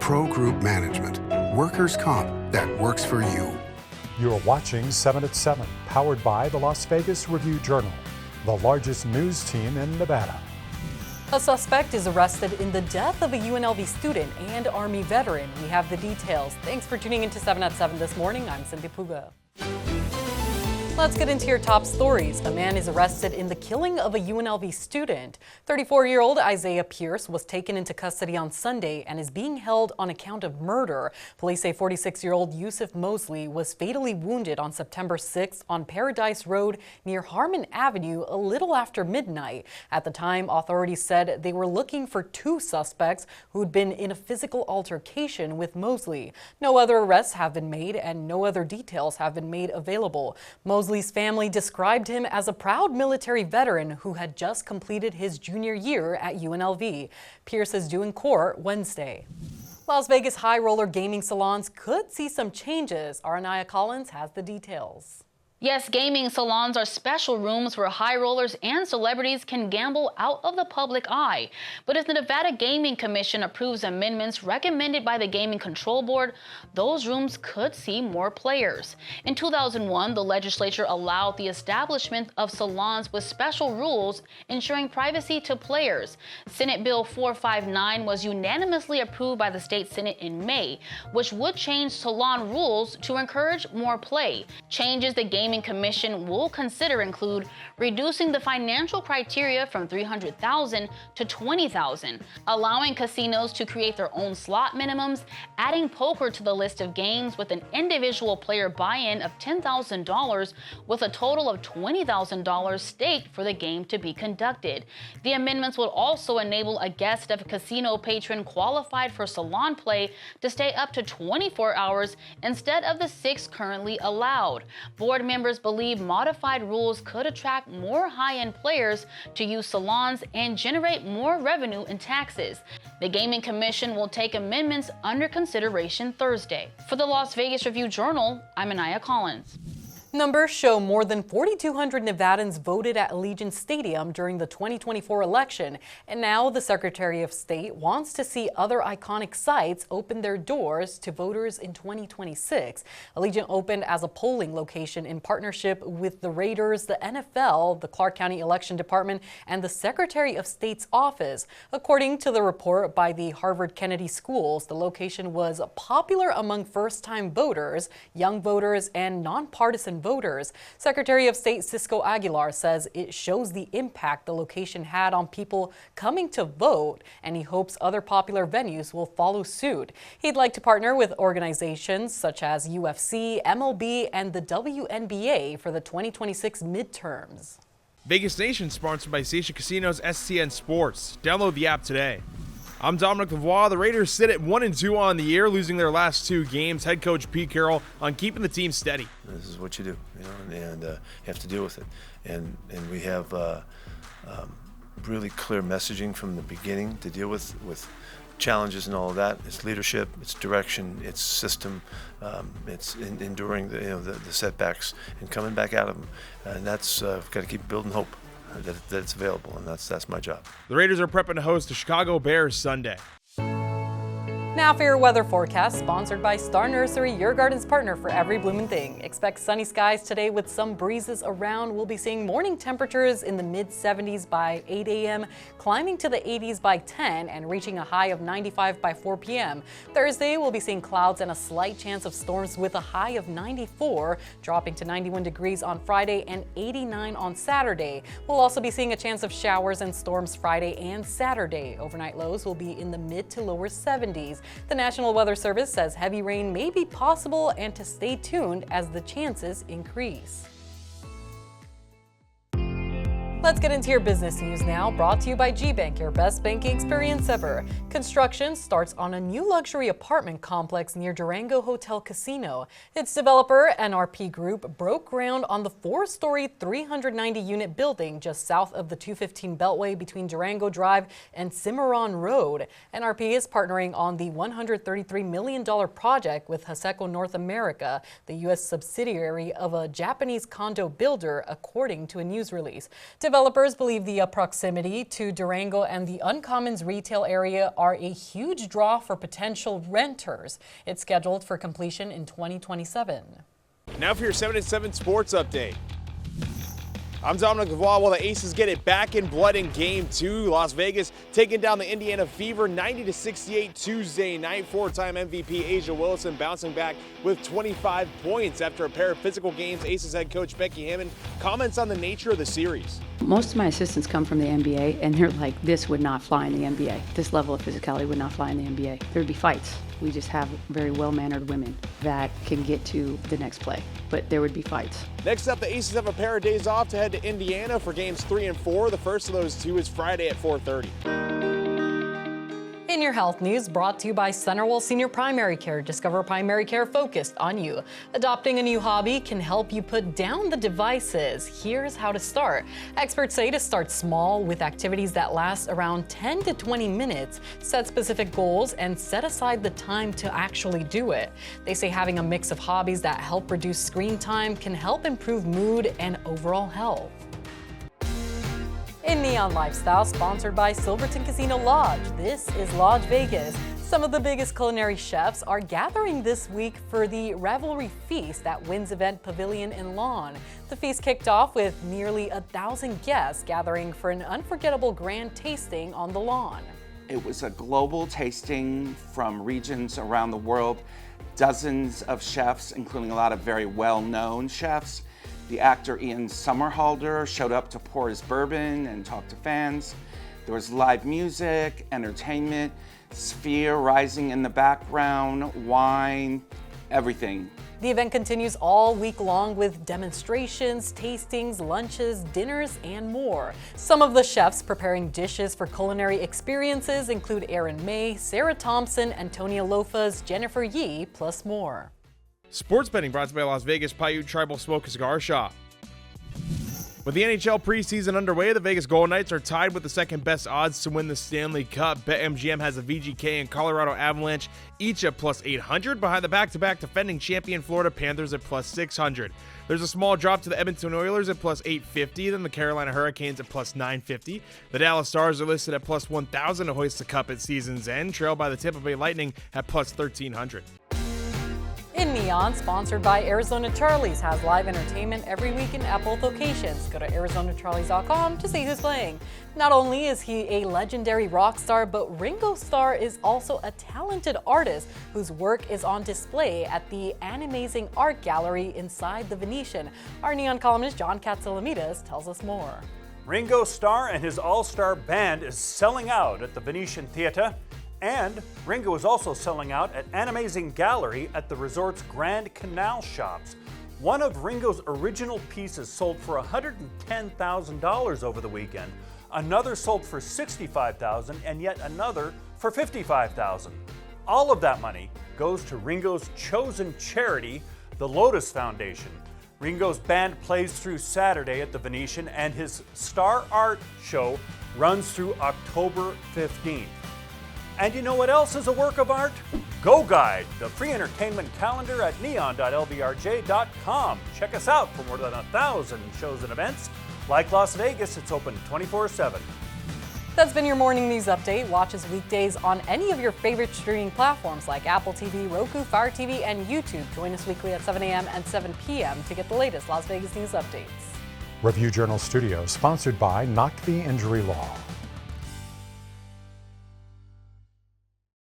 Pro Group Management. Workers' comp that works for you. You're watching 7 at 7, powered by the Las Vegas Review-Journal, the largest news team in Nevada. A suspect is arrested in the death of a UNLV student and Army veteran. We have the details. Thanks for tuning into 7 at 7 this morning. I'm Cindy Puga. Let's get into your top stories. A man is arrested in the killing of a UNLV student. 34-year-old Isaiah Pierce was taken into custody on Sunday and is being held on account of murder. Police say 46-year-old Yusuf Mosley was fatally wounded on September 6th on Paradise Road near Harmon Avenue a little after midnight. At the time, authorities said they were looking for two suspects who'd been in a physical altercation with Mosley. No other arrests have been made and no other details have been made available. Mosley's family described him as a proud military veteran who had just completed his junior year at UNLV. Pierce is due in court Wednesday. Las Vegas high roller gaming salons could see some changes. Anaya Collins has the details. Yes, gaming salons are special rooms where high rollers and celebrities can gamble out of the public eye. But if the Nevada Gaming Commission approves amendments recommended by the Gaming Control Board, those rooms could see more players. In 2001, the legislature allowed the establishment of salons with special rules ensuring privacy to players. Senate Bill 459 was unanimously approved by the state Senate in May, which would change salon rules to encourage more play. Changes the Gaming Commission will consider include reducing the financial criteria from $300,000 to $20,000, allowing casinos to create their own slot minimums, adding poker to the list of games with an individual player buy-in of $10,000 with a total of $20,000 staked for the game to be conducted. The amendments will also enable a guest of a casino patron qualified for salon play to stay up to 24 hours instead of the 6 currently allowed. Board members believe modified rules could attract more high-end players to use salons and generate more revenue in taxes. The Gaming Commission will take amendments under consideration Thursday. For the Las Vegas Review-Journal, I'm Anaya Collins. Numbers show more than 4,200 Nevadans voted at Allegiant Stadium during the 2024 election, and now the Secretary of State wants to see other iconic sites open their doors to voters in 2026. Allegiant opened as a polling location in partnership with the Raiders, the NFL, the Clark County Election Department, and the Secretary of State's office. According to the report by the Harvard Kennedy Schools, the location was popular among first-time voters, young voters, and nonpartisan voters. Secretary of State Cisco Aguilar says it shows the impact the location had on people coming to vote, and he hopes other popular venues will follow suit. He'd like to partner with organizations such as UFC, MLB, and the WNBA for the 2026 midterms. Vegas Nation sponsored by Station Casinos STN Sports. Download the app today. I'm Dominic Lavoie. The Raiders sit at 1-2 on the year, losing their last 2 games. Head coach Pete Carroll on keeping the team steady. This is what you do, and you have to deal with it. And we have really clear messaging from the beginning to deal with challenges and all of that. It's leadership, it's direction, it's system, it's enduring the setbacks and coming back out of them. And that's got to keep building hope. That it's available, and that's my job. The Raiders are prepping to host the Chicago Bears Sunday. Now for your weather forecast, sponsored by Star Nursery, your garden's partner for every blooming thing. Expect sunny skies today with some breezes around. We'll be seeing morning temperatures in the mid-70s by 8 a.m., climbing to the 80s by 10, and reaching a high of 95 by 4 p.m. Thursday, we'll be seeing clouds and a slight chance of storms with a high of 94, dropping to 91 degrees on Friday and 89 on Saturday. We'll also be seeing a chance of showers and storms Friday and Saturday. Overnight lows will be in the mid to lower 70s. The National Weather Service says heavy rain may be possible and to stay tuned as the chances increase. Let's get into your business news now, brought to you by G-Bank, your best banking experience ever. Construction starts on a new luxury apartment complex near Durango Hotel Casino. Its developer, NRP Group, broke ground on the 4-story, 390-unit building just south of the 215 Beltway between Durango Drive and Cimarron Road. NRP is partnering on the $133 million project with Haseko North America, the U.S. subsidiary of a Japanese condo builder, according to a news release. Developers believe the proximity to Durango and the Uncommons retail area are a huge draw for potential renters. It's scheduled for completion in 2027. Now for your 7 at 7 sports update. I'm Dominic Lavoie. While the Aces get it back in blood in Game 2, Las Vegas taking down the Indiana Fever 90-68 Tuesday night. Four-time MVP Asia Wilson bouncing back with 25 points after a pair of physical games. Aces head coach Becky Hammond comments on the nature of the series. Most of my assistants come from the NBA, and they're like, this would not fly in the NBA. This level of physicality would not fly in the NBA. There would be fights. We just have very well-mannered women that can get to the next play, but there would be fights. Next up, the Aces have a pair of days off to head to Indiana for games 3 and 4. The first of those two is Friday at 4:30. In your health news, brought to you by Centerville Senior Primary Care. Discover primary care focused on you. Adopting a new hobby can help you put down the devices. Here's how to start. Experts say to start small with activities that last around 10 to 20 minutes. Set specific goals and set aside the time to actually do it. They say having a mix of hobbies that help reduce screen time can help improve mood and overall health. In Neon Lifestyle, sponsored by Silverton Casino Lodge, this is Lodge Vegas. Some of the biggest culinary chefs are gathering this week for the Revelry Feast at Wynn's Event Pavilion and Lawn. The feast kicked off with nearly 1,000 guests gathering for an unforgettable grand tasting on the lawn. It was a global tasting from regions around the world. Dozens of chefs, including a lot of very well-known chefs. The actor Ian Somerhalder showed up to pour his bourbon and talk to fans. There was live music, entertainment, Sphere rising in the background, wine, everything. The event continues all week long with demonstrations, tastings, lunches, dinners, and more. Some of the chefs preparing dishes for culinary experiences include Erin May, Sarah Thompson, Antonia Lofas, Jennifer Yee, plus more. Sports betting brought to you by Las Vegas Paiute Tribal Smoke and Cigar Shop. With the NHL preseason underway, the Vegas Golden Knights are tied with the second best odds to win the Stanley Cup. BetMGM has the VGK and Colorado Avalanche each at plus 800, behind the back-to-back defending champion Florida Panthers at plus 600. There's a small drop to the Edmonton Oilers at plus 850, then the Carolina Hurricanes at plus 950. The Dallas Stars are listed at plus 1,000 to hoist the cup at season's end, trailed by the Tampa Bay Lightning at plus 1,300. In Neon, sponsored by Arizona Charlie's, has live entertainment every week in both locations. Go to ArizonaCharlies.com to see who's playing. Not only is he a legendary rock star, but Ringo Starr is also a talented artist whose work is on display at the Animazing Art Gallery inside the Venetian. Our Neon columnist John Katsilomides tells us more. Ringo Starr and his all-star band is selling out at the Venetian Theatre. And Ringo is also selling out at Animazing Gallery at the resort's Grand Canal Shops. One of Ringo's original pieces sold for $110,000 over the weekend. Another sold for $65,000 and yet another for $55,000. All of that money goes to Ringo's chosen charity, the Lotus Foundation. Ringo's band plays through Saturday at the Venetian and his Star Art show runs through October 15th. And you know what else is a work of art? Go Guide, the free entertainment calendar at neon.lvrj.com. Check us out for more than 1,000 shows and events. Like Las Vegas, it's open 24/7. That's been your morning news update. Watch us weekdays on any of your favorite streaming platforms like Apple TV, Roku, Fire TV, and YouTube. Join us weekly at 7 a.m. and 7 p.m. to get the latest Las Vegas news updates. Review Journal Studios, sponsored by Knock the Injury Law.